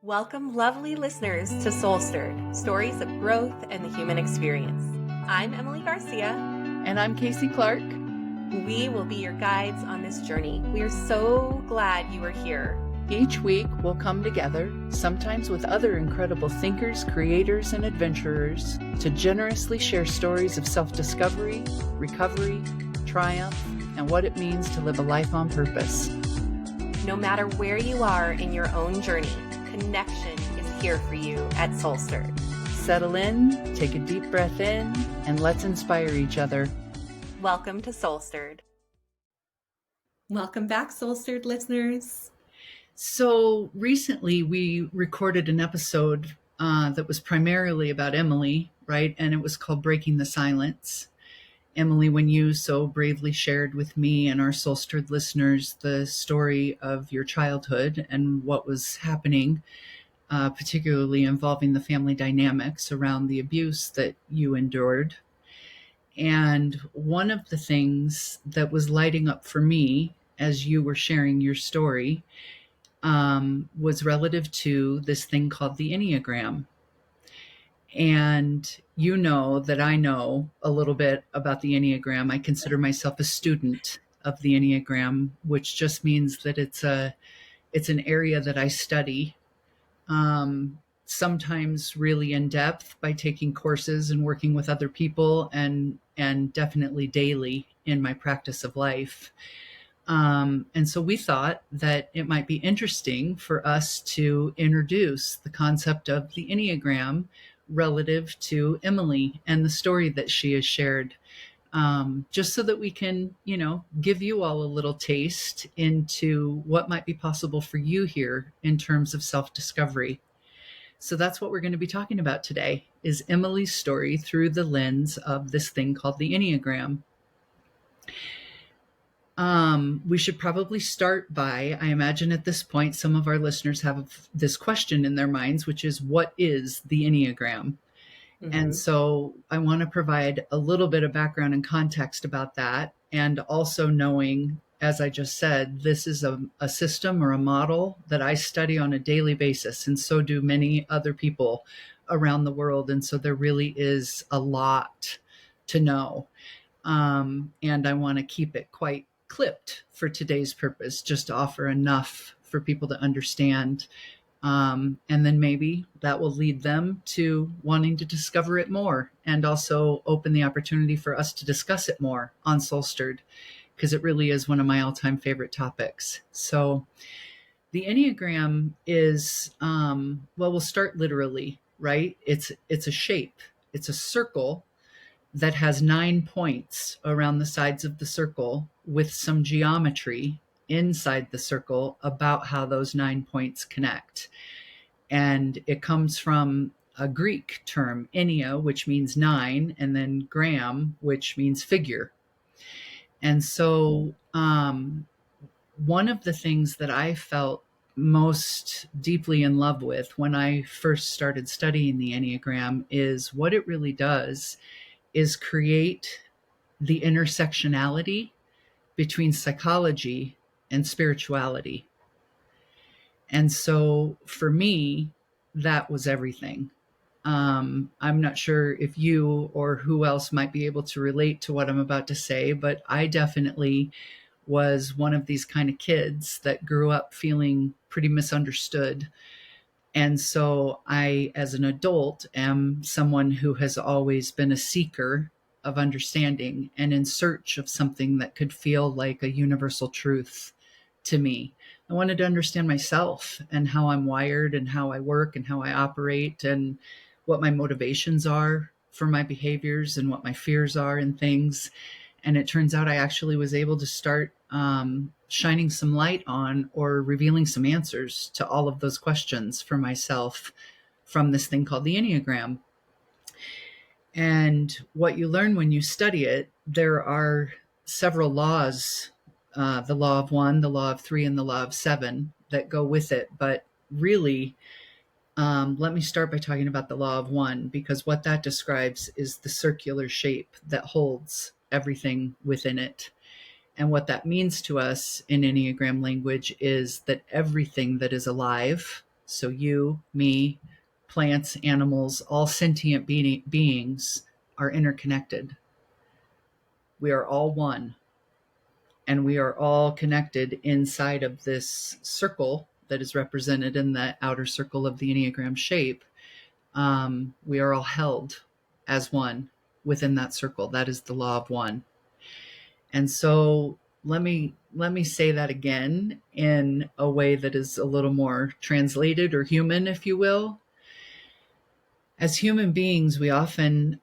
Welcome, lovely listeners, to Soul Stirred, stories of growth and the human experience. I'm Emily Garcia. And I'm Kasey Clark. We will be your guides on this journey. We are so glad you are here. Each week, we'll come together, sometimes with other incredible thinkers, creators, and adventurers, to generously share stories of self-discovery, recovery, triumph, and what it means to live a life on purpose. No matter where you are in your own journey, connection is here for you at Soul Stirred. Settle in, take a deep breath in, and let's inspire each other. Welcome to Soul Stirred. Welcome back, Soul Stirred listeners. So recently we recorded an episode that was primarily about Emily, right? And it was called Breaking the Silence. Emily, when you so bravely shared with me and our Soul Stirred listeners the story of your childhood and what was happening, particularly involving the family dynamics around the abuse that you endured. And one of the things that was lighting up for me as you were sharing your story was relative to this thing called the Enneagram. And you know that I know a little bit about the Enneagram. I consider myself a student of the Enneagram, which just means that it's an area that I study, sometimes really in depth by taking courses and working with other people, and definitely daily in my practice of life. And so we thought that it might be interesting for us to introduce the concept of the Enneagram relative to Emily and the story that she has shared, just so that we can, give you all a little taste into what might be possible for you here in terms of self-discovery. So that's what we're going to be talking about today, is Emily's story through the lens of this thing called the Enneagram. We should probably start by, I imagine at this point, some of our listeners have this question in their minds, which is, what is the Enneagram? Mm-hmm. And so I want to provide a little bit of background and context about that. And also knowing, as I just said, this is a system or a model that I study on a daily basis. And so do many other people around the world. And so there really is a lot to know. And I want to keep it quite clipped for today's purpose, just to offer enough for people to understand. And then maybe that will lead them to wanting to discover it more, and also open the opportunity for us to discuss it more on Soul Stirred, because it really is one of my all-time favorite topics. So the Enneagram is, we'll start literally, right? It's a shape. It's a circle that has 9 points around the sides of the circle, with some geometry inside the circle about how those 9 points connect. And it comes from a Greek term, ennea, which means 9, and then gram, which means figure. And so one of the things that I felt most deeply in love with when I first started studying the Enneagram is what it really does is create the intersectionality between psychology and spirituality. And so for me, that was everything. I'm not sure if you or who else might be able to relate to what I'm about to say, but I definitely was one of these kind of kids that grew up feeling pretty misunderstood. And so I, as an adult, am someone who has always been a seeker of understanding and in search of something that could feel like a universal truth to me. I wanted to understand myself and how I'm wired and how I work and how I operate and what my motivations are for my behaviors and what my fears are and things. And it turns out I actually was able to start shining some light on, or revealing some answers to all of those questions for myself from this thing called the Enneagram. And what you learn when you study it, there are several laws, the law of 1, the law of 3, and the law of 7 that go with it. But really, let me start by talking about the law of 1, because what that describes is the circular shape that holds everything within it. And what that means to us in Enneagram language is that everything that is alive So you, me, plants, animals, all sentient beings are interconnected. We are all one, and we are all connected inside of this circle that is represented in the outer circle of the Enneagram shape. We are all held as one within that circle. That is the law of one. And so let me say that again in a way that is a little more translated or human, if you will. As human beings, we often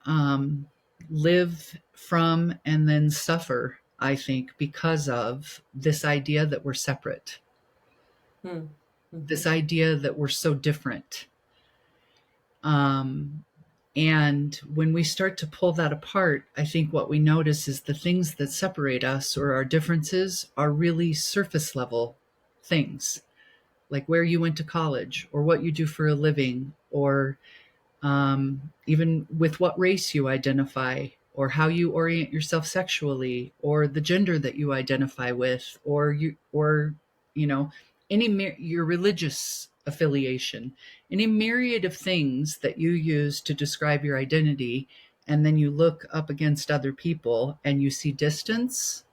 live from and then suffer, I think, because of this idea that we're separate, this idea that we're so different. And when we start to pull that apart, I think what we notice is the things that separate us or our differences are really surface level things, like where you went to college or what you do for a living, or even with what race you identify, or how you orient yourself sexually, or the gender that you identify with, or you know, your religious affiliation, any myriad of things that you use to describe your identity. And then you look up against other people and you see distance.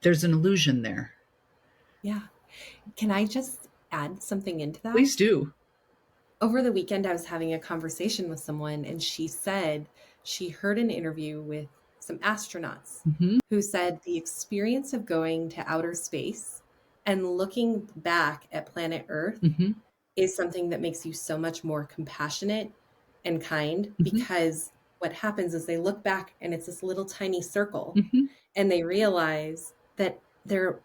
There's an illusion there. Yeah. Can I just add something into that? Please do. Over the weekend, I was having a conversation with someone, and she said she heard an interview with some astronauts who said the experience of going to outer space and looking back at planet Earth is something that makes you so much more compassionate and kind, because what happens is they look back and it's this little tiny circle, and they realize that there are,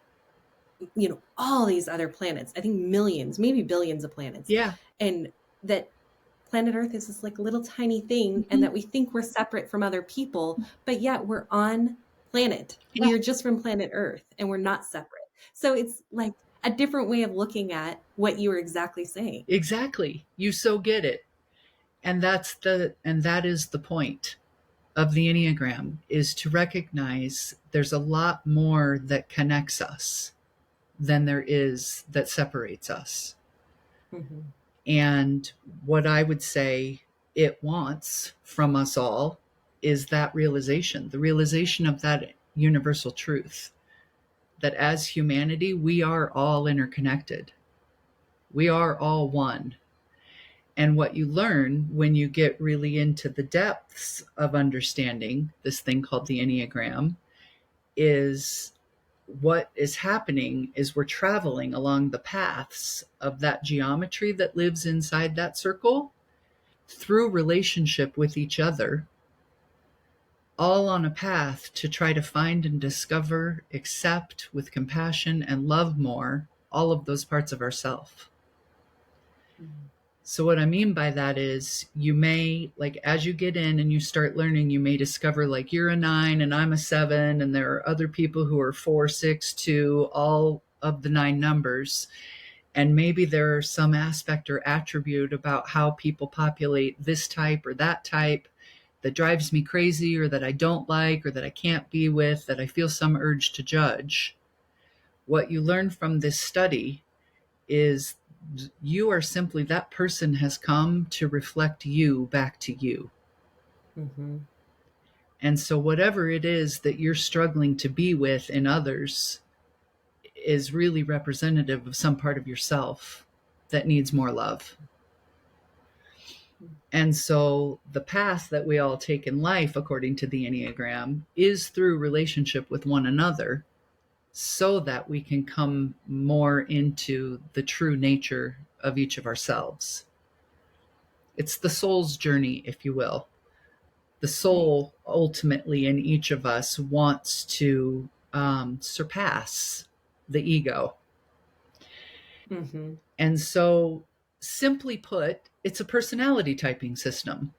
all these other planets, I think millions, maybe billions of planets. Yeah. And that planet Earth is this like little tiny thing, and that we think we're separate from other people, but yet we're on planet. Yeah. We are just from planet Earth, and we're not separate. So it's like a different way of looking at what you were exactly saying. Exactly. You so get it. And that is the point of the Enneagram, is to recognize there's a lot more that connects us than there is that separates us. And what I would say it wants from us all is that realization, the realization of that universal truth, that as humanity, we are all interconnected. We are all one. And what you learn when you get really into the depths of understanding this thing called the Enneagram is what is happening is we're traveling along the paths of that geometry that lives inside that circle through relationship with each other, all on a path to try to find and discover, accept with compassion and love more all of those parts of ourself. So what I mean by that is you may, like, as you get in and you start learning, you may discover like you're a 9 and I'm a 7, and there are other people who are 4, 6, 2, all of the 9 numbers. And maybe there's some aspect or attribute about how people populate this type or that type that drives me crazy, or that I don't like, or that I can't be with, that I feel some urge to judge. What you learn from this study is you are simply, that person has come to reflect you back to you. And so whatever it is that you're struggling to be with in others is really representative of some part of yourself that needs more love. And so the path that we all take in life, according to the Enneagram, is through relationship with one another, so that we can come more into the true nature of each of ourselves. It's the soul's journey, if you will. The soul ultimately in each of us wants to surpass the ego. And so, simply put, it's a personality typing system.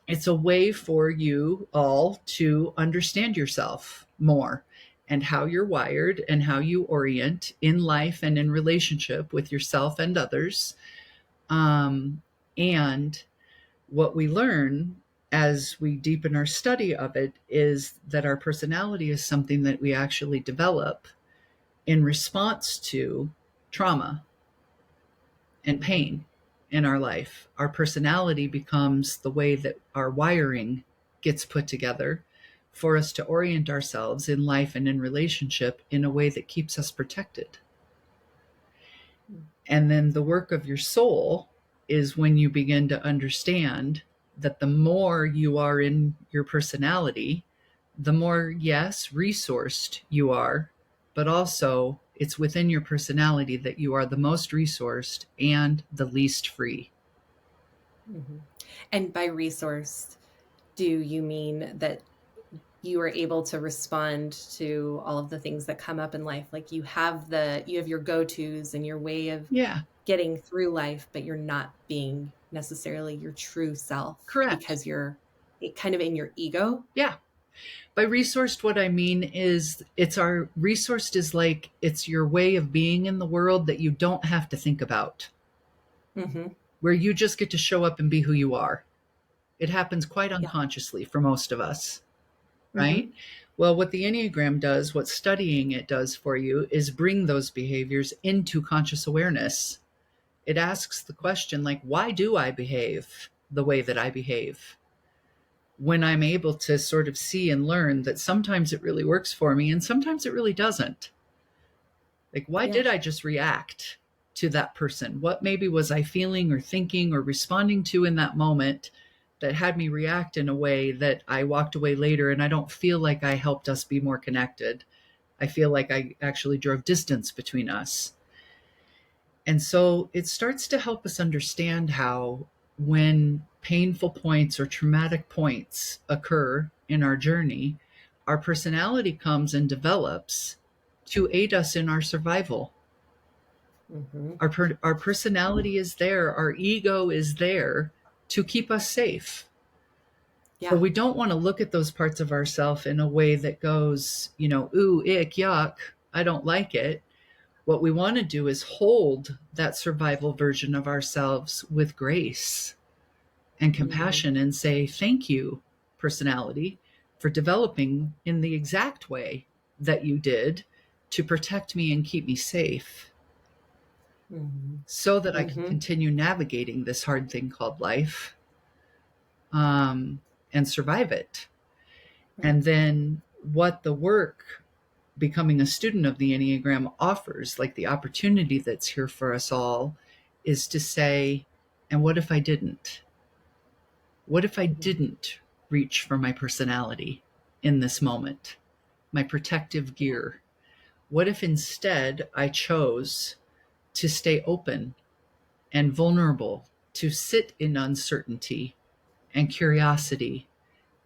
It's a way for you all to understand yourself more, and how you're wired and how you orient in life and in relationship with yourself and others. And what we learn as we deepen our study of it is that our personality is something that we actually develop in response to trauma. and pain in our life. Our personality becomes the way that our wiring gets put together for us to orient ourselves in life and in relationship in a way that keeps us protected. And then the work of your soul is when you begin to understand that the more you are in your personality, the more, yes, resourced you are, but also it's within your personality that you are the most resourced and the least free. Mm-hmm. And by resourced, do you mean that you are able to respond to all of the things that come up in life? Like you have your go-tos and your way of Yeah, getting through life, but you're not being necessarily your true self correct. because you're kind of in your ego. Yeah. By resourced, what I mean is resourced is like it's your way of being in the world that you don't have to think about, Mm-hmm. where you just get to show up and be who you are. It happens quite Yeah. unconsciously for most of us, Mm-hmm. right? Well, what the Enneagram does, what studying it does for you, is bring those behaviors into conscious awareness. It asks the question, like, why do I behave the way that I behave? When I'm able to sort of see and learn that sometimes it really works for me and sometimes it really doesn't. Like, why Yeah. did I just react to that person? What maybe was I feeling or thinking or responding to in that moment that had me react in a way that I walked away later and I don't feel like I helped us be more connected? I feel like I actually drove distance between us. And so it starts to help us understand how, when painful points or traumatic points occur in our journey, our personality comes and develops to aid us in our survival. Mm-hmm. Our personality is there, our ego is there to keep us safe. So Yeah. we don't want to look at those parts of ourselves in a way that goes, ooh, ick, yuck, I don't like it. What we want to do is hold that survival version of ourselves with grace and Mm-hmm. compassion and say, thank you, personality, for developing in the exact way that you did to protect me and keep me safe Mm-hmm. so that I can Mm-hmm. continue navigating this hard thing called life, um, and survive it. Right. And then what the work becoming a student of the Enneagram offers, like the opportunity that's here for us all, is to say, and what if I didn't? What if I Mm-hmm. didn't reach for my personality in this moment, my protective Yeah. gear? What if instead I chose to stay open and vulnerable, to sit in uncertainty and curiosity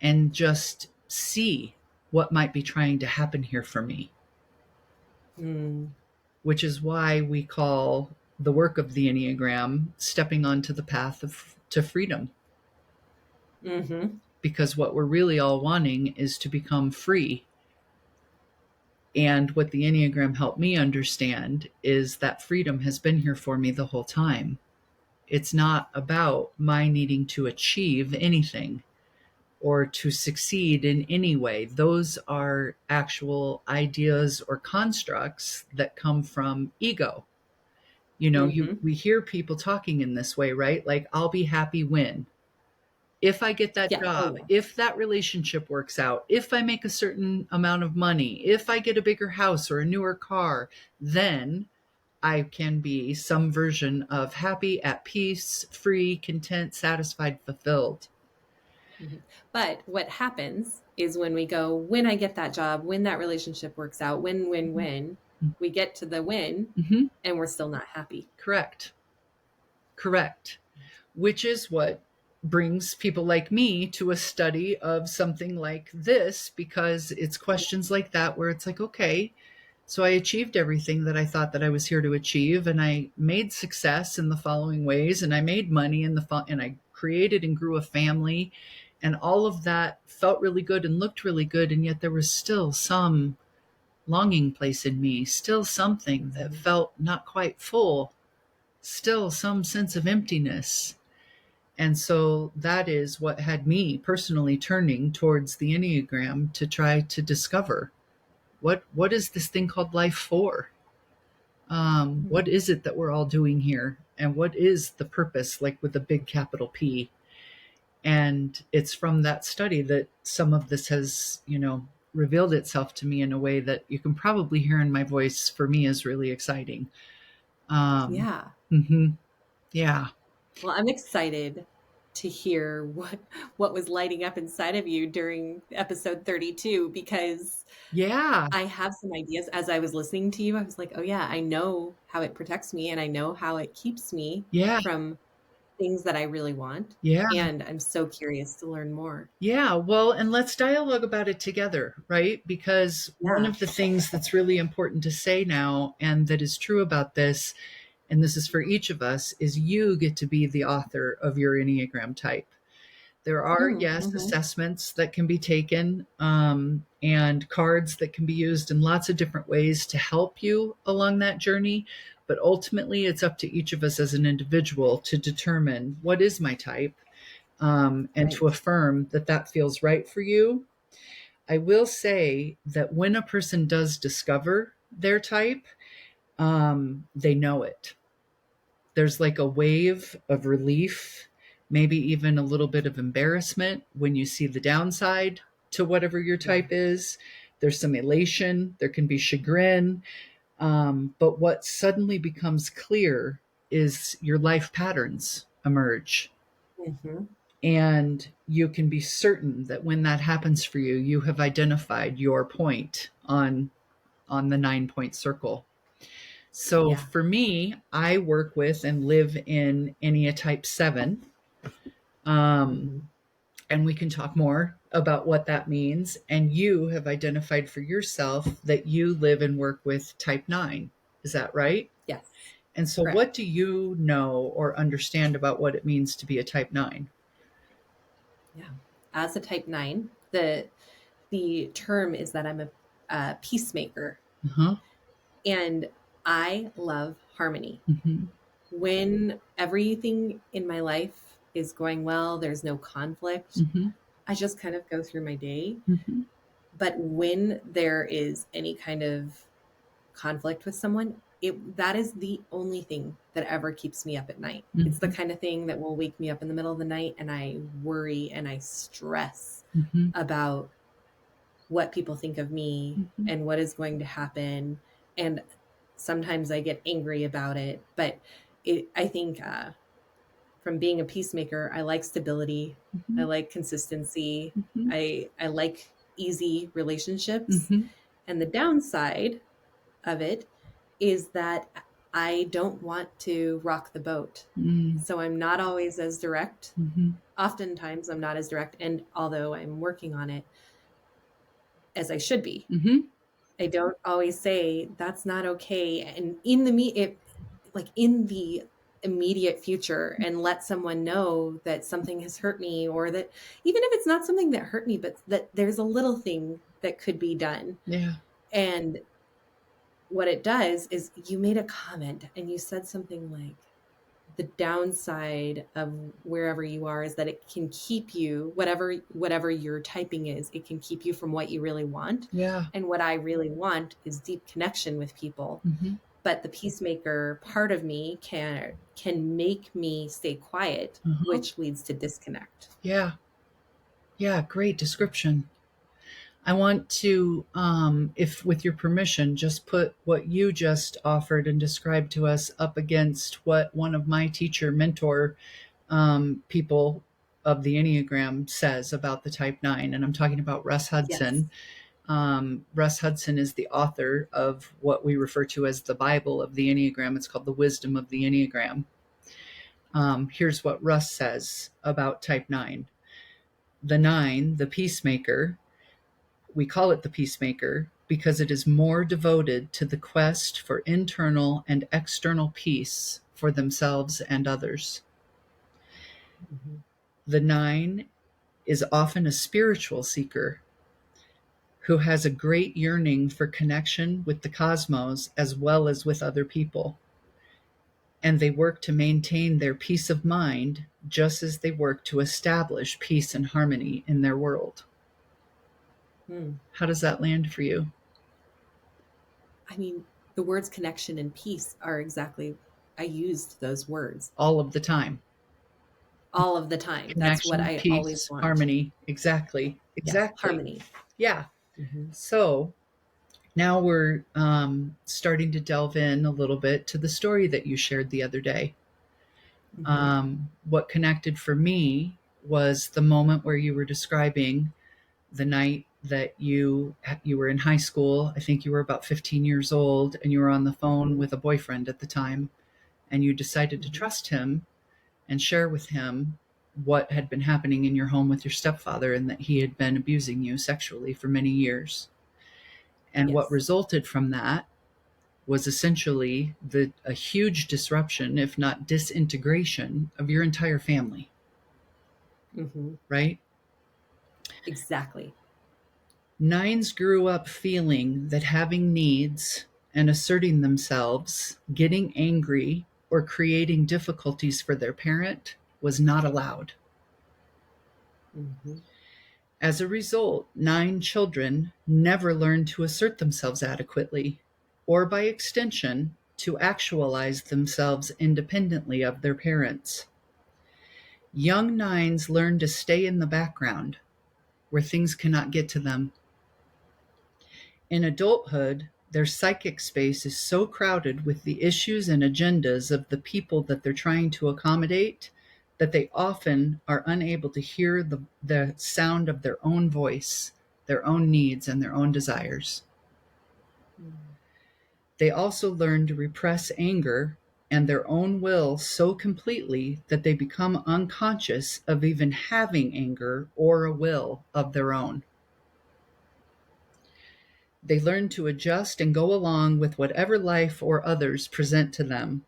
and just see what might be trying to happen here for me? Mm. Which is why we call the work of the Enneagram stepping onto the path to freedom. Mm-hmm. Because what we're really all wanting is to become free. And what the Enneagram helped me understand is that freedom has been here for me the whole time. It's not about my needing to achieve anything or to succeed in any way. Those are actual ideas or constructs that come from ego. Mm-hmm. We hear people talking in this way, right? Like, I'll be happy when, if I get that Yeah. Oh, job, yeah. if that relationship works out, if I make a certain amount of money, if I get a bigger house or a newer car, then I can be some version of happy, at peace, free, content, satisfied, fulfilled. Mm-hmm. But what happens is when I get that job, when that relationship works out, when, we get to the win Mm-hmm. and we're still not happy. Correct. Correct. Which is what brings people like me to a study of something like this, because it's questions like that where it's like, okay, so I achieved everything that I thought that I was here to achieve, and I made success in the following ways, and I made money and I created and grew a family, and all of that felt really good and looked really good, and yet there was still some longing place in me, still something that Mm-hmm. felt not quite full, still some sense of emptiness. And so that is what had me personally turning towards the Enneagram to try to discover what is this thing called life for? What Mm-hmm. is it that we're all doing here? and what is the purpose, like with a big capital P. And it's from that study that some of this has, revealed itself to me in a way that you can probably hear in my voice, for me, is really exciting. Yeah. Mm-hmm. Yeah. Well, I'm excited to hear what was lighting up inside of you during episode 32, because Yeah. I have some ideas. As I was listening to you, I was like, oh yeah, I know how it protects me and I know how it keeps me Yeah. from things that I really want. Yeah. And I'm so curious to learn more. Yeah. Well, and let's dialogue about it together, right? Because one Yeah. of the things that's really important to say now, and that is true about this, and this is for each of us, is you get to be the author of your Enneagram type. There are, yes, Mm-hmm. assessments that can be taken, and cards that can be used in lots of different ways to help you along that journey. But ultimately, it's up to each of us as an individual to determine what is my type, and to Right. affirm that that feels right for you. I will say that when a person does discover their type, they know it. There's like a wave of relief, maybe even a little bit of embarrassment when you see the downside to whatever your Yeah. type is. There's some elation, there can be chagrin. But what suddenly becomes clear is your life patterns emerge. Mm-hmm. And you can be certain that when that happens for you, you have identified your point on the 9 point circle. So Yeah. for me, I work with and live in Ennea type 7. Um, Mm-hmm. and we can talk more about what that means. And you have identified for yourself that you live and work with type 9. Is that right? Yes. And so, what Correct. do you know or understand about what it means to be a type 9? Yeah. As a type 9, the term is that I'm a peacemaker, Uh-huh. and I love harmony. Mm-hmm. When everything in my life is going well, there's no conflict, Mm-hmm. I just kind of go through my day. Mm-hmm. But when there is any kind of conflict with someone, that is the only thing that ever keeps me up at night. It's the Mm-hmm. kind of thing that will wake me up in the middle of the night and I worry and I stress Mm-hmm. about what people think of me Mm-hmm. and what is going to happen. And sometimes I get angry about it. But I think from being a peacemaker, I like stability. I Mm-hmm. like consistency. Mm-hmm. I like easy relationships. Mm-hmm. And the downside of it is that I don't want to rock the boat. So I'm not always as direct. Mm-hmm. Oftentimes I'm not as direct. And although I'm working on it, as I should be, Mm-hmm. I don't always say that's not okay. And in the like in the immediate future, and let someone know that something has hurt me, or that even if it's not something that hurt me, but that there's a little thing that could be done. Yeah. And what it does is, you made a comment and you said something like, the downside of wherever you are is that it can keep you, whatever your typing is, it can keep you from what you really want. Yeah. And what I really want is deep connection with people. Mm-hmm. But the peacemaker part of me can make me stay quiet, Uh-huh. which leads to disconnect. Yeah. Yeah. Great description. I want to, if with your permission, just put what you just offered and described to us up against what one of my teacher mentor people of the Enneagram says about the type 9. And I'm talking about Russ Yes. Hudson. Russ Hudson is the author of what we refer to as the Bible of the Enneagram. It's called The Wisdom of the Enneagram. Here's what Russ says about type 9. The 9, the peacemaker, we call it the peacemaker because it is more devoted to the quest for internal and external peace for themselves and others. Mm-hmm. The 9 is often a spiritual seeker who has a great yearning for connection with the cosmos as well as with other people. And they work to maintain their peace of mind just as they work to establish peace and harmony in their world. Hmm. How does that land for you? I mean, the words connection and peace are exactly I used those words all of the time. all of the time. That's what Connection, I always peace, want. harmony. Exactly. Yes, Exactly. harmony. Yeah. Mm-hmm. So now we're starting to delve in a little bit to the story that you shared the other day. Mm-hmm. What connected for me was the moment where you were describing the night that you were in high school. I think you were about 15 years old, and you were on the phone Mm-hmm. with a boyfriend at the time, and you decided to Mm-hmm. trust him and share with him what had been happening in your home with your stepfather, and that he had been abusing you sexually for many years. And what Yes. resulted from that was essentially a huge disruption, if not disintegration, of your entire family, Mm-hmm. right? Exactly. Nines grew up feeling that having needs and asserting themselves, getting angry, or creating difficulties for their parent was not allowed. Mm-hmm. As a result, nine children never learned to assert themselves adequately, or by extension, to actualize themselves independently of their parents. Young nines learn to stay in the background where things cannot get to them. In adulthood, their psychic space is so crowded with the issues and agendas of the people that they're trying to accommodate that they often are unable to hear the sound of their own voice, their own needs, and their own desires. Mm-hmm. They also learn to repress anger and their own will so completely that they become unconscious of even having anger or a will of their own. They learn to adjust and go along with whatever life or others present to them.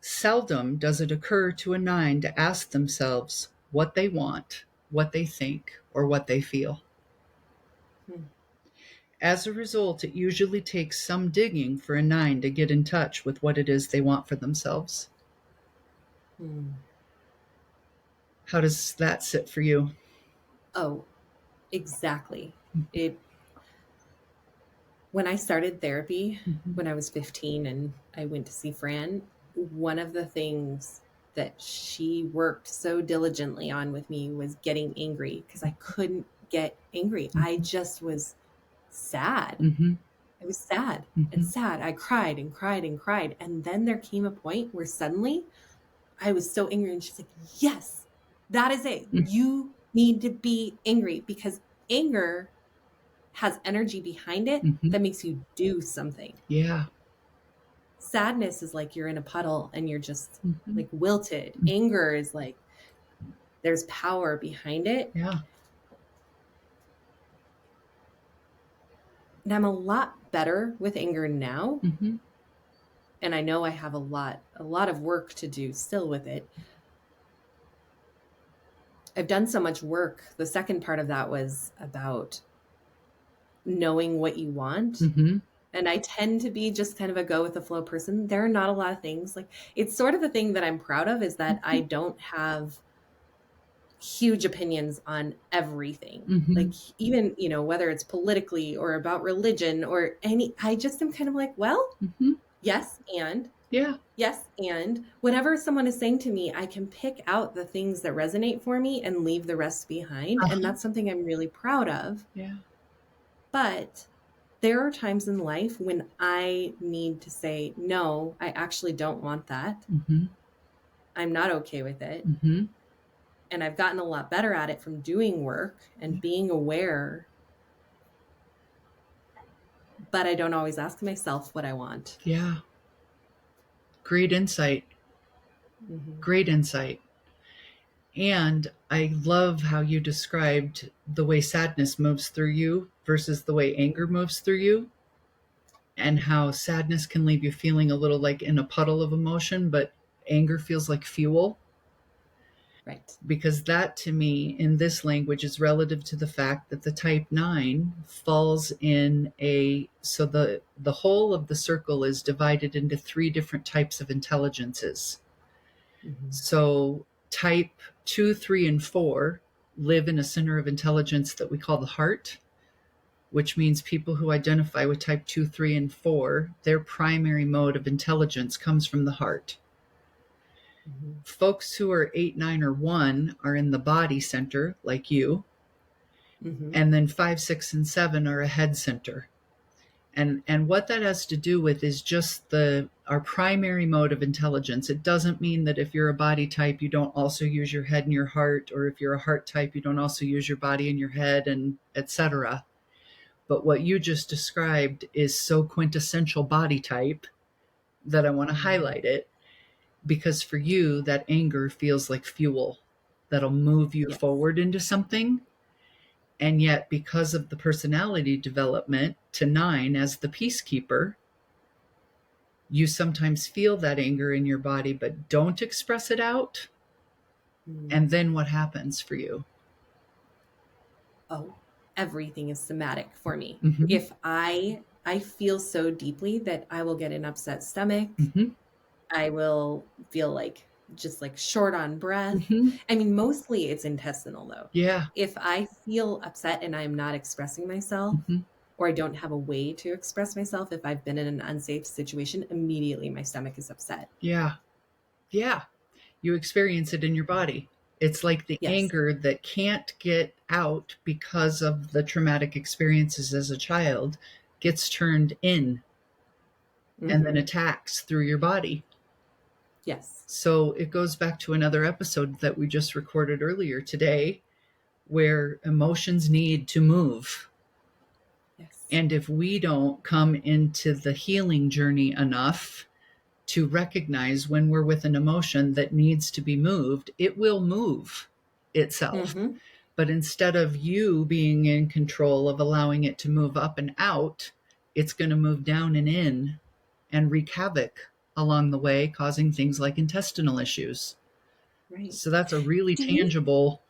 Seldom does it occur to a nine to ask themselves what they want, what they think, or what they feel. As a result, it usually takes some digging for a nine to get in touch with what it is they want for themselves. Mm-hmm. How does that sit for you? Oh, exactly. It When I started therapy Mhm. when I was 15 and I went to see Fran, one of the things that she worked so diligently on with me was getting angry because I couldn't get angry. I just was sad. Mhm. I was sad and Mhm. sad. I cried and cried and cried. And then there came a point where suddenly I was so angry. And she's like, yes, that is it. Mhm. You need to be angry because anger has energy behind it Mhm. that makes you do something. Yeah. Sadness is like you're in a puddle and you're just Mhm. like wilted. Anger is like there's power behind it. Yeah. And I'm a lot better with anger now. Mhm. And I know I have a lot of work to do still with it. I've done so much work. The second part of that was about knowing what you want. Mhm. And I tend to be just kind of a go with the flow person. There are not a lot of things like it's sort of the thing that I'm proud of is that I don't have huge opinions on everything. Like Mhm. even, whether it's politically or about religion or I just am kind of like, well, Mhm. yes, and Yeah. yes, and whatever someone is saying to me, I can pick out the things that resonate for me and leave the rest behind. And Uh-huh. that's something I'm really proud of. Yeah. But there are times in life when I need to say, no, I actually don't want that. Mhm. I'm not okay with it. Mhm. And I've gotten a lot better at it from doing work and being aware, but I don't always ask myself what I want. Yeah. Great insight. Mm-hmm. Great insight. And I love how you described the way sadness moves through you versus the way anger moves through you, and how sadness can leave you feeling a little like in a puddle of emotion, but anger feels like fuel. Right. Because that to me in this language is relative to the fact that the type 9 falls in the whole of the circle is divided into three different types of intelligences. Mm-hmm. So type 2, 3, and 4 live in a center of intelligence that we call the heart, which means people who identify with type 2, 3, and 4, their primary mode of intelligence comes from the heart. Folks who are 8, 9, or 1 are in the body center, like you. And then 5, 6, and 7 are a head center. And what that has to do with is just our primary mode of intelligence. It doesn't mean that if you're a body type, you don't also use your head and your heart, or if you're a heart type, you don't also use your body and your head, and etc. But what you just described is so quintessential body type that I want to highlight it, because for you, that anger feels like fuel that'll move you forward into something. And yet, because of the personality development to 9 as the peacekeeper, you sometimes feel that anger in your body, but don't express it out. And then what happens for you? Oh, everything is somatic for me. If I feel so deeply that I will get an upset stomach, I will feel like just like short on breath. I mean, mostly it's intestinal though. Yeah. If I feel upset and I'm not expressing myself, or I don't have a way to express myself, if I've been in an unsafe situation, immediately my stomach is upset. Yeah. Yeah. You experience it in your body. It's like the anger that can't get out because of the traumatic experiences as a child gets turned in and then attacks through your body. Yes. So it goes back to another episode that we just recorded earlier today, where emotions need to move. Yes. And if we don't come into the healing journey enough to recognize when we're with an emotion that needs to be moved, it will move itself. But instead of you being in control of allowing it to move up and out, it's going to move down and in and wreak havoc along the way, causing things like intestinal issues. Right. So that's a really tangible.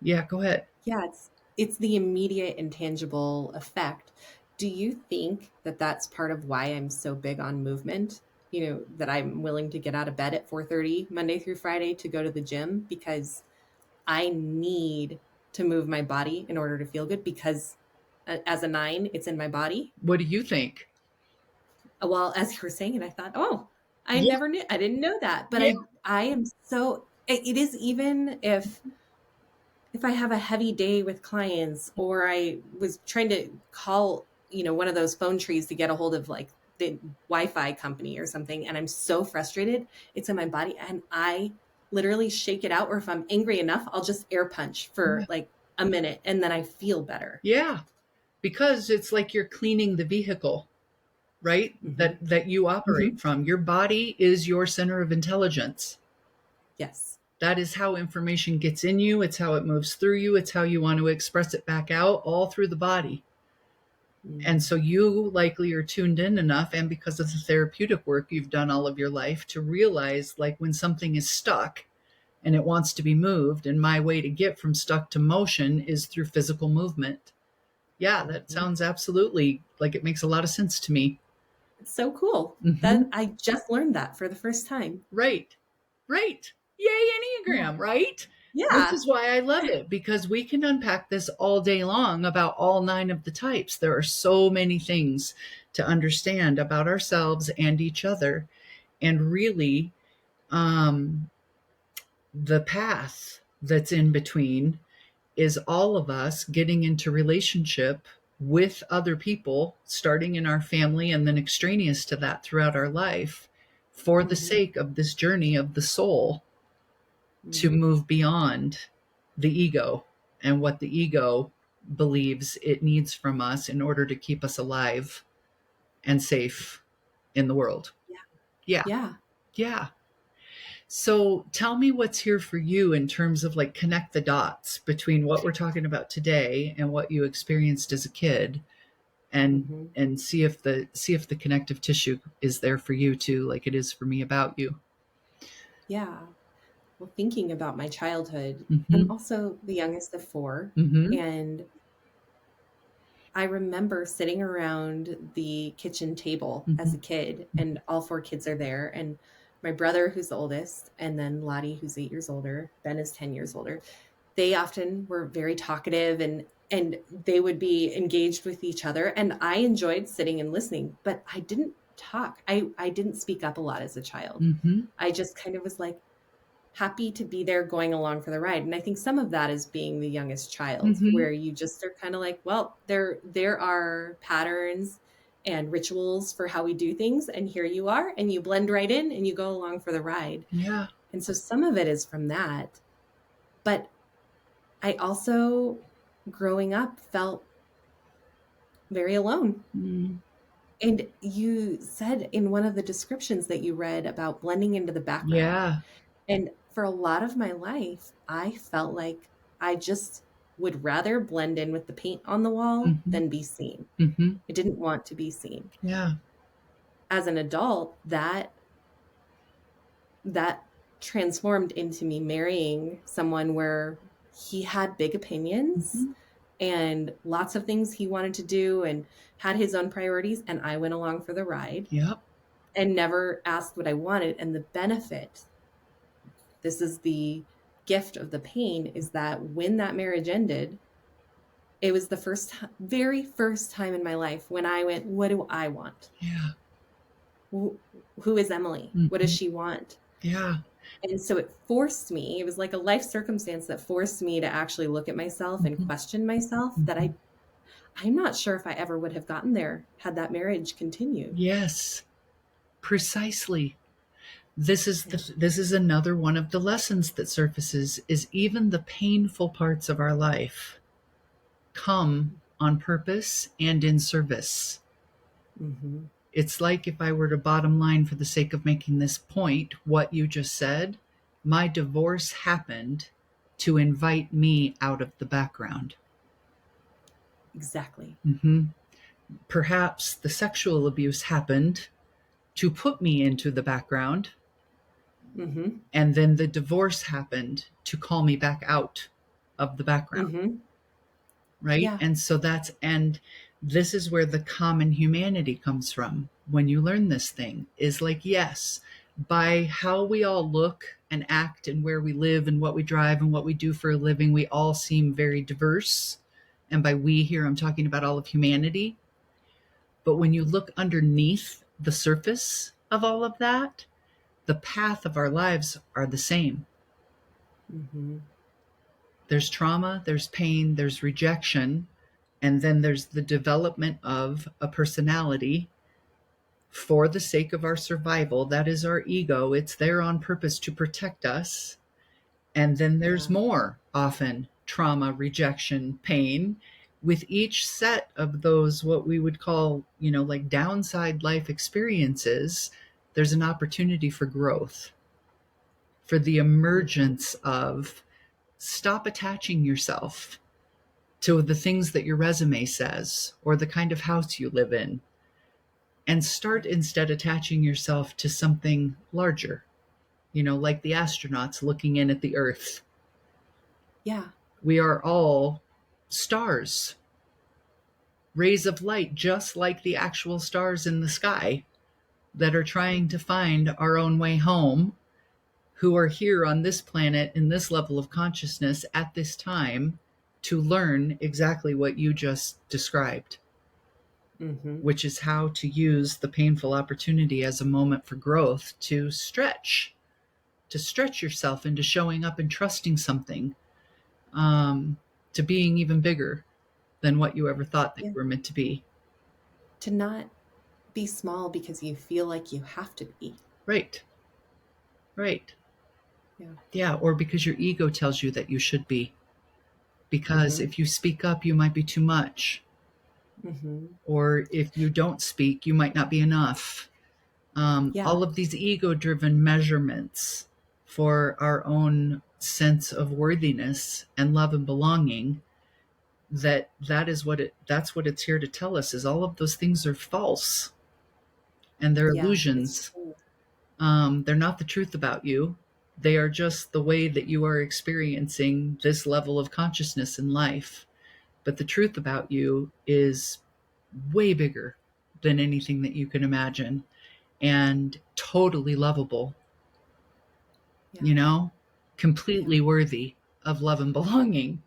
Yeah, go ahead. Yeah, it's the immediate and tangible effect. Do you think that that's part of why I'm so big on movement? You know, that I'm willing to get out of bed at 4:30 Monday through Friday to go to the gym, because I need to move my body in order to feel good, because as a 9, it's in my body. What do you think? Well, as you were saying it, I thought, oh, I Yeah. never knew, I didn't know that. But Yeah. I am so, it is, even if I have a heavy day with clients, or I was trying to call, one of those phone trees to get a hold of like the Wi-Fi company or something, and I'm so frustrated, it's in my body and I literally shake it out. Or if I'm angry enough, I'll just air punch for like a minute and then I feel better. Yeah. Because it's like you're cleaning the vehicle, right? That you operate from. Your body is your center of intelligence. Yes. That is how information gets in you. It's how it moves through you. It's how you want to express it back out, all through the body. And so you likely are tuned in enough, and because of the therapeutic work you've done all of your life, to realize like when something is stuck and it wants to be moved, and my way to get from stuck to motion is through physical movement. Yeah, that sounds absolutely like it makes a lot of sense to me. It's so cool that I just learned that for the first time. Right. Right. Yay, Enneagram, right? Yeah. This is why I love it, because we can unpack this all day long about all 9 of the types. There are so many things to understand about ourselves and each other. And really, the path that's in between is all of us getting into relationship with other people, starting in our family and then extraneous to that throughout our life, for the sake of this journey of the soul to move beyond the ego and what the ego believes it needs from us in order to keep us alive and safe in the world. Yeah. Yeah. Yeah. So tell me what's here for you in terms of like connect the dots between what we're talking about today and what you experienced as a kid, and see if the connective tissue is there for you too, like it is for me about you. Yeah. Well, thinking about my childhood, I'm also the youngest of 4, and I remember sitting around the kitchen table as a kid, and all 4 kids are there, and my brother, who's the oldest, and then Lottie, who's 8 years older, Ben is 10 years older. They often were very talkative, and they would be engaged with each other, and I enjoyed sitting and listening, but I didn't talk. I didn't speak up a lot as a child. Mm-hmm. I just kind of was like happy to be there going along for the ride. And I think some of that is being the youngest child, Mm-hmm. where you just are kind of like, well, there are patterns and rituals for how we do things, and here you are, and you blend right in and you go along for the ride. Yeah. And so some of it is from that. But I also, growing up, felt very alone. Mm. And you said in one of the descriptions that you read about blending into the background. Yeah. And for a lot of my life, I felt like I just would rather blend in with the paint on the wall Mm-hmm. than be seen. Mm-hmm. I didn't want to be seen. Yeah. As an adult, that transformed into me marrying someone where he had big opinions Mm-hmm. and lots of things he wanted to do and had his own priorities, and I went along for the ride Yep. and never asked what I wanted. And the benefit, this is the gift of the pain, is that when that marriage ended, it was the very first time in my life when I went, what do I want? Yeah. Who is Emily? What does Mm-hmm. she want? Yeah. And so it forced me, it was like a life circumstance that forced me to actually look at myself and Mm-hmm. question myself, that Mm-hmm. I'm not sure if I ever would have gotten there had that marriage continued. Yes. Precisely. Yeah. This is another one of the lessons that surfaces is even the painful parts of our life come on purpose and in service. Mm-hmm. It's like if I were to bottom line for the sake of making this point, what you just said, my divorce happened to invite me out of the background. Exactly. Mm-hmm. Perhaps the sexual abuse happened to put me into the background, Mm-hmm. and then the divorce happened to call me back out of the background. Mm-hmm. Right? Yeah. And this is where the common humanity comes from. When you learn this thing is like, yes, by how we all look and act and where we live and what we drive and what we do for a living, we all seem very diverse. And by we here, I'm talking about all of humanity. But when you look underneath the surface of all of that, the path of our lives are the same. Mm-hmm. There's trauma, there's pain, there's rejection, and then there's the development of a personality for the sake of our survival. That is our ego. It's there on purpose to protect us. And then there's Yeah. more, often trauma, rejection, pain. With each set of those, what we would call, like downside life experiences, there's an opportunity for growth, for the Mm-hmm. emergence of stop attaching yourself to the things that your resume says or the kind of house you live in, and start instead attaching yourself to something larger, like the astronauts looking in at the Earth. Yeah. We are all stars, rays of light, just like the actual stars in the sky that are trying to find our own way home, who are here on this planet in this level of consciousness at this time to learn exactly what you just described, Mm-hmm. which is how to use the painful opportunity as a moment for growth to stretch yourself into showing up and trusting something, um, to being even bigger than what you ever thought that Yeah. you were meant to be. To not be small because you feel like you have to be. Right, right. Yeah. Yeah, or because your ego tells you that you should be. Because Mm-hmm. if you speak up, you might be too much. Mm-hmm. Or if you don't speak, you might not be enough. Yeah. All of these ego driven measurements for our own sense of worthiness and love and belonging, that's what it's here to tell us, is all of those things are false and they're Yeah. It's illusions. true. They're not the truth about you. They are just the way that you are experiencing this level of consciousness in life. But the truth about you is way bigger than anything that you can imagine, and totally lovable, Yeah. you know, Yeah. completely worthy of love and belonging.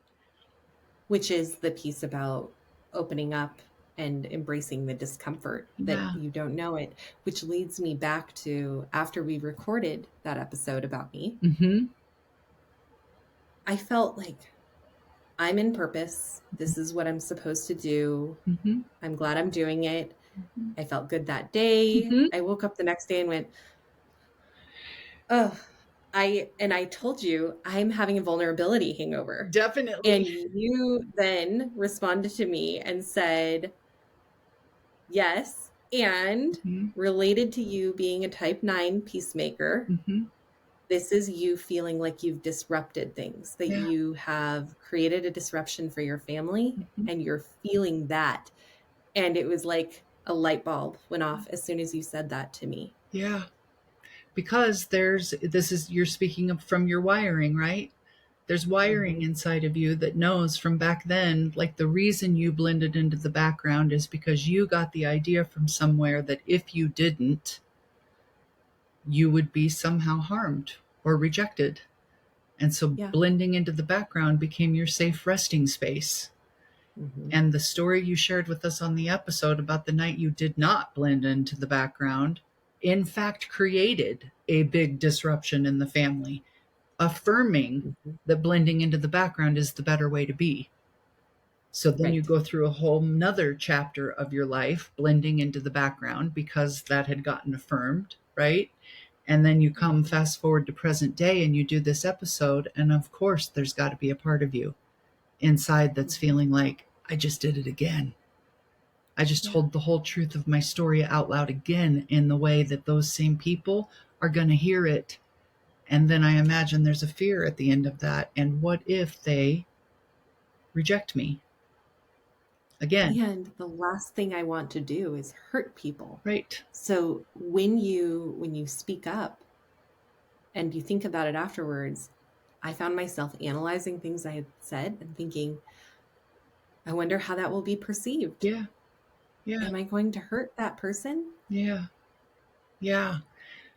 Which is the piece about opening up and embracing the discomfort that Yeah. you don't know it, which leads me back to after we recorded that episode about me, I felt like I'm in purpose. This is what I'm supposed to do. I'm glad I'm doing it. I felt good that day. I woke up the next day and went, oh, I told you I'm having a vulnerability hangover. And Definitely. you then responded to me and said, yes, and related to you being a type 9 peacemaker, this is you feeling like you've disrupted things, that Yeah. you have created a disruption for your family, and you're feeling that. And it was like a light bulb went off as soon as you said that to me. Yeah. Because you're speaking of from your wiring, right? There's wiring Mm-hmm. inside of you that knows from back then, like the reason you blended into the background is because you got the idea from somewhere that if you didn't, you would be somehow harmed or rejected. And so Yeah. blending into the background became your safe resting space. Mm-hmm. And the story you shared with us on the episode about the night you did not blend into the background, in fact, created a big disruption in the family, affirming Mm-hmm. that blending into the background is the better way to be. So then you Right. go through a whole nother chapter of your life blending into the background because that had gotten affirmed, right? And then you come Mm-hmm. fast forward to present day and you do this episode. And of course, there's got to be a part of you inside that's Mm-hmm. feeling like, I just did it again. I just Yeah. told the whole truth of my story out loud again in the way that those same people are going to hear it. And then I imagine there's a fear at the end of that. And what if they reject me again? And the last thing I want to do is hurt people. Right. So when you speak up and you think about it afterwards, I found myself analyzing things I had said and thinking, I wonder how that will be perceived. Yeah. Yeah. Am I going to hurt that person? Yeah. Yeah.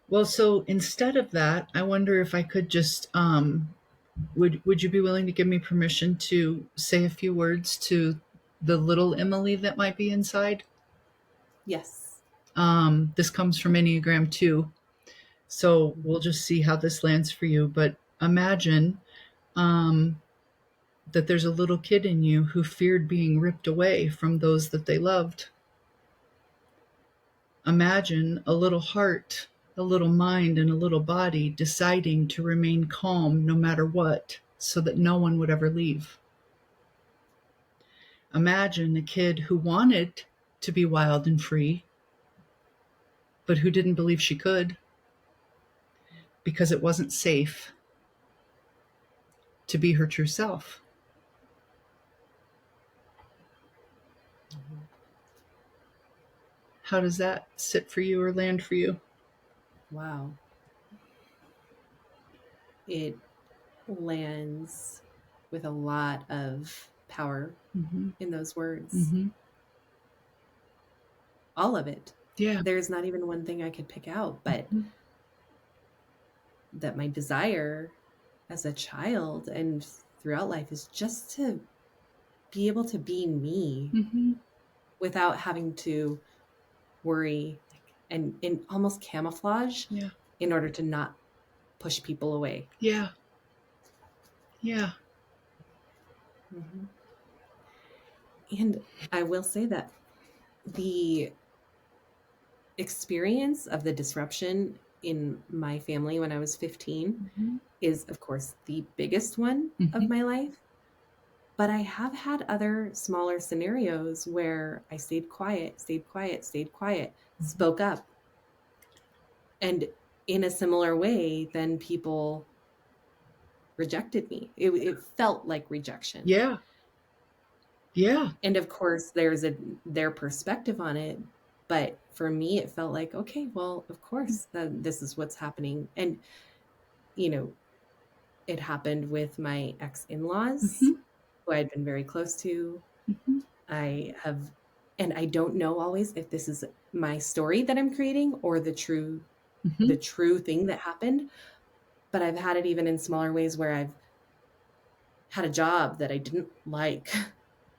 Well, so instead of that, I wonder if I could just would you be willing to give me permission to say a few words to the little Emily that might be inside? Yes. This comes from Enneagram 2. So we'll Mm-hmm. just see how this lands for you. But imagine that there's a little kid in you who feared being ripped away from those that they loved. Imagine a little heart, a little mind, and a little body deciding to remain calm no matter what, so that no one would ever leave. Imagine a kid who wanted to be wild and free, but who didn't believe she could because it wasn't safe to be her true self. Mm-hmm. How does that sit for you or land for you? Wow. It lands with a lot of power in those words. All of it. Yeah. There's not even one thing I could pick out, but that my desire as a child and throughout life is just to be able to be me without having to worry and almost camouflage Yeah. in order to not push people away. Yeah. Yeah. Mm-hmm. And I will say that the experience of the disruption in my family when I was 15 is, of course, the biggest one of my life. But I have had other smaller scenarios where I stayed quiet, spoke up. And in a similar way, then people rejected me. It felt like rejection. Yeah. Yeah. And of course, there's their perspective on it. But for me, it felt like, okay, well, of course, this is what's happening. And, you know, it happened with my ex-in-laws, who I'd been very close to. I have, and I don't know always if this is my story that I'm creating or the true thing that happened. But I've had it even in smaller ways where I've had a job that I didn't like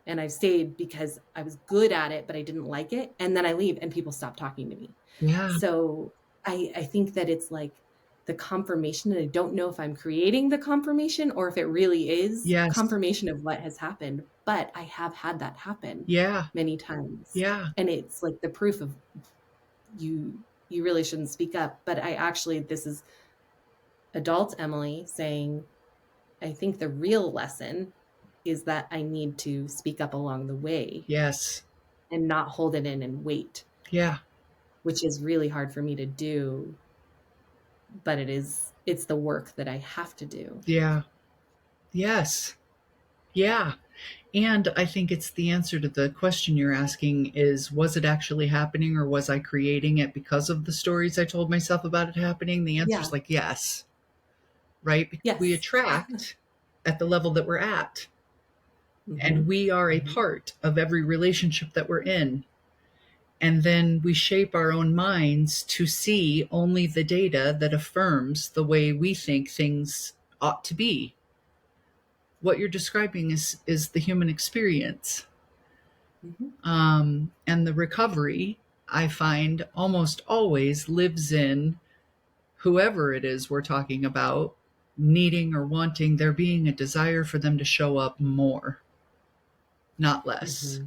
and I've stayed because I was good at it, but I didn't like it. And then I leave and people stop talking to me. Yeah. So I think that it's like the confirmation, and I don't know if I'm creating the confirmation or if it really is Yes. confirmation of what has happened, but I have had that happen Yeah. many times. Yeah. And it's like the proof of you really shouldn't speak up. But this is adult Emily saying, I think the real lesson is that I need to speak up along the way Yes. and not hold it in and wait, Yeah. which is really hard for me to do, but it's the work that I have to do. Yeah. Yes. Yeah. And I think it's the answer to the question you're asking is, was it actually happening, or was I creating it because of the stories I told myself about it happening? The answer is Yeah. like, yes. Right? Because we Yes. attract at the level that we're at. And Mm-hmm. we are a part of every relationship that we're in. And then we shape our own minds to see only the data that affirms the way we think things ought to be. What you're describing is the human experience. Mm-hmm. And the recovery, I find, almost always lives in whoever it is we're talking about needing or wanting, there being a desire for them to show up more, not less. Mm-hmm.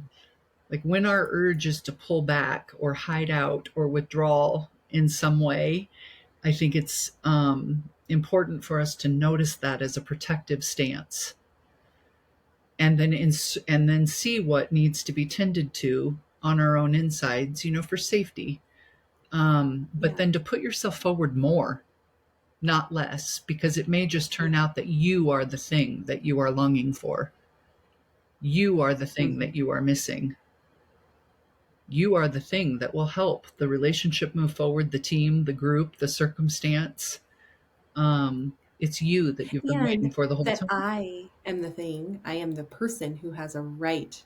Like when our urge is to pull back or hide out or withdraw in some way, I think it's important for us to notice that as a protective stance, and then see what needs to be tended to on our own insides, for safety. But Yeah. then to put yourself forward more, not less, because it may just turn out that you are the thing that you are longing for. You are the thing Mm-hmm. that you are missing. You are the thing that will help the relationship move forward, the team, the group, the circumstance. It's you that you've been waiting And for the whole that time. I am the thing, I am the person who has a right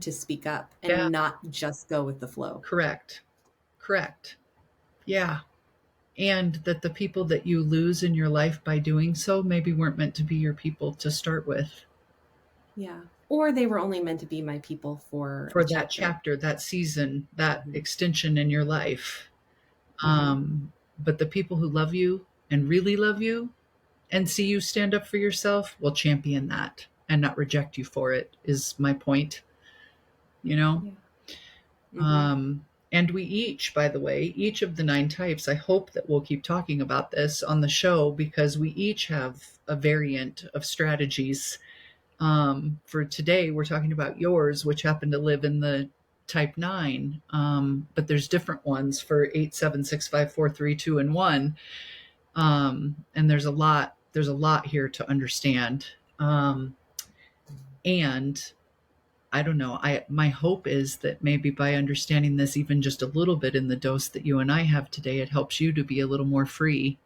to speak up Yeah, and not just go with the flow. correct. Correct. Yeah. And that the people that you lose in your life by doing so maybe weren't meant to be your people to start with. Yeah. Or they were only meant to be my people for a For that chapter. chapter, that season, that Mm-hmm. extension in your life. Mm-hmm. But the people who love you and really love you and see you stand up for yourself will champion that and not reject you for it, is my point, you know? Yeah. Mm-hmm. And we each, by the way, each of the 9 types, I hope that we'll keep talking about this on the show, because we each have a variant of strategies. For today, we're talking about yours, which happen to live in the type 9. But there's different ones for 8, 7, 6, 5, 4, 3, 2, and 1. And there's a lot here to understand. And I don't know. My hope is that maybe by understanding this even just a little bit in the dose that you and I have today, it helps you to be a little more free.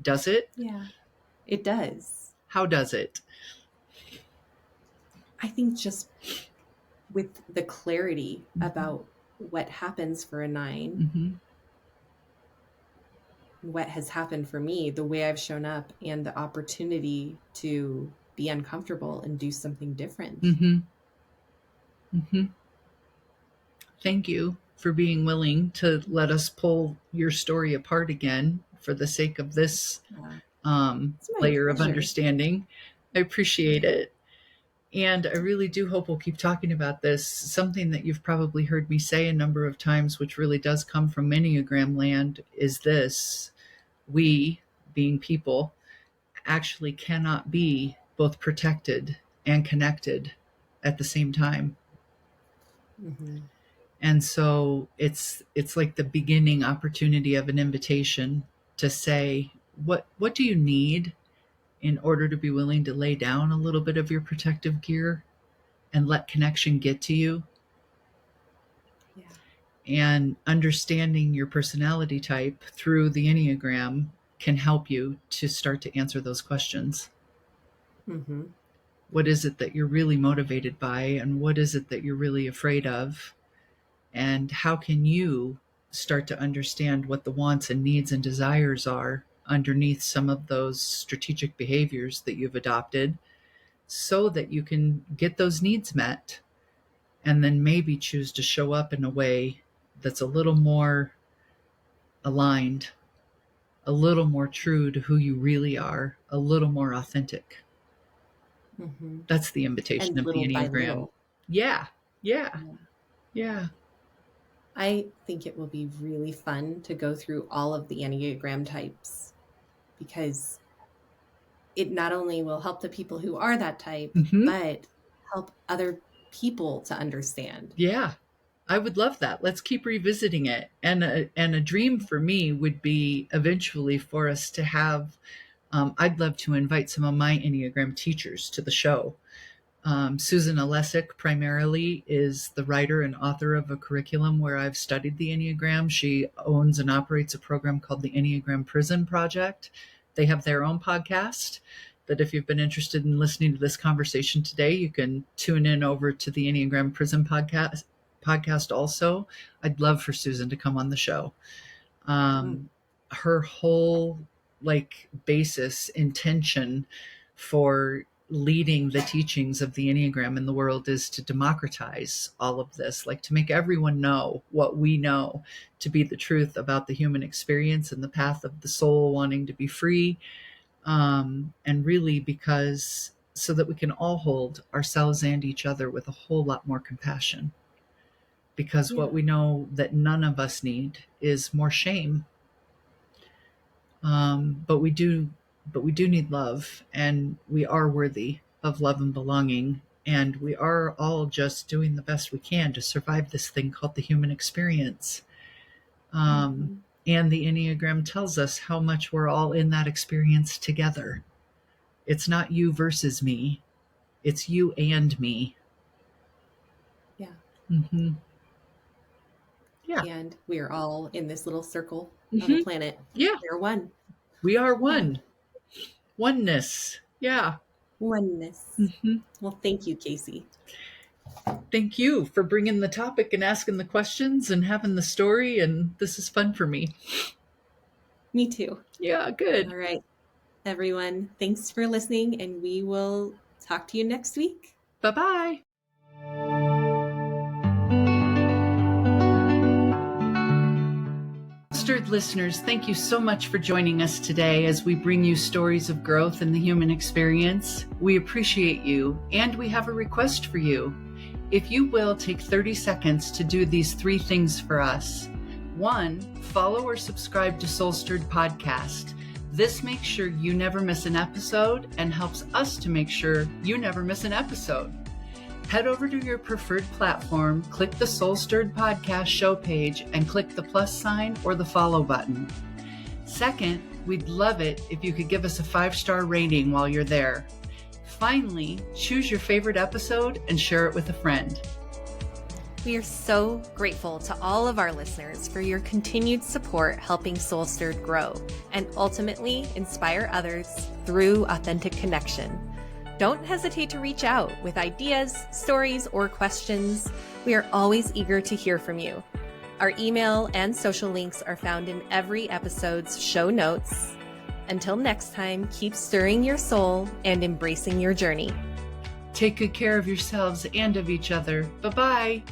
Does it? Yeah. It does. How does it? I think just with the clarity Mm-hmm. about what happens for a 9, Mm-hmm. what has happened for me, the way I've shown up, and the opportunity to be uncomfortable and do something different. Mm-hmm. Mm-hmm. Thank you for being willing to let us pull your story apart again for the sake of this Yeah. It's my layer of pleasure. understanding. I appreciate Yeah. it. And I really do hope we'll keep talking about this. Something that you've probably heard me say a number of times, which really does come from Enneagram land, is this: we, being people, actually cannot be both protected and connected at the same time. Mm-hmm. And so it's like the beginning opportunity of an invitation to say, what do you need in order to be willing to lay down a little bit of your protective gear and let connection get to you? Yeah. And understanding your personality type through the Enneagram can help you to start to answer those questions. Mm-hmm. What is it that you're really motivated by, and what is it that you're really afraid of? And how can you start to understand what the wants and needs and desires are underneath some of those strategic behaviors that you've adopted, so that you can get those needs met and then maybe choose to show up in a way that's a little more aligned, a little more true to who you really are, a little more authentic. Mm-hmm. That's the invitation And of the little by Enneagram. little. Yeah. Yeah. Yeah. Yeah. I think it will be really fun to go through all of the Enneagram types, because it not only will help the people who are that type, Mm-hmm. but help other people to understand. Yeah. I would love that. Let's keep revisiting it. And a dream for me would be eventually for us to have, I'd love to invite some of my Enneagram teachers to the show. Susan Alesic primarily is the writer and author of a curriculum where I've studied the Enneagram. She owns and operates a program called the Enneagram Prison Project. They have their own podcast that if you've been interested in listening to this conversation today, you can tune in over to the Enneagram Prison podcast also. I'd love for Susan to come on the show. Her whole basis intention for leading the teachings of the Enneagram in the world is to democratize all of this, like to make everyone know what we know to be the truth about the human experience and the path of the soul wanting to be free. And really because so that we can all hold ourselves and each other with a whole lot more compassion. Because what we know that none of us need is more shame. But we do need love, and we are worthy of love and belonging, and we are all just doing the best we can to survive this thing called the human experience. And the Enneagram tells us how much we're all in that experience together. It's not you versus me. It's you and me. Yeah. Mm-hmm. Yeah. And we are all in this little circle of Mm-hmm. a planet. Yeah. We're one. We are one. Yeah. Oneness. Yeah. Oneness. Mm-hmm. Well, thank you, Kasey. Thank you for bringing the topic and asking the questions and having the story. And this is fun for me. Me too. Yeah, good. All right, everyone. Thanks for listening, and we will talk to you next week. Bye-bye. Stirred listeners, thank you so much for joining us today as we bring you stories of growth in the human experience. We appreciate you, and we have a request for you. If you will, take 30 seconds to do these 3 things for us. 1, follow or subscribe to Soul Stirred Podcast. This makes sure you never miss an episode and helps us to make sure you never miss an episode. Head over to your preferred platform, click the Soul Stirred Podcast show page, and click the plus sign or the follow button. 2nd, we'd love it if you could give us a 5-star rating while you're there. Finally, choose your favorite episode and share it with a friend. We are so grateful to all of our listeners for your continued support helping Soul Stirred grow and ultimately inspire others through authentic connection. Don't hesitate to reach out with ideas, stories, or questions. We are always eager to hear from you. Our email and social links are found in every episode's show notes. Until next time, keep stirring your soul and embracing your journey. Take good care of yourselves and of each other. Bye-bye.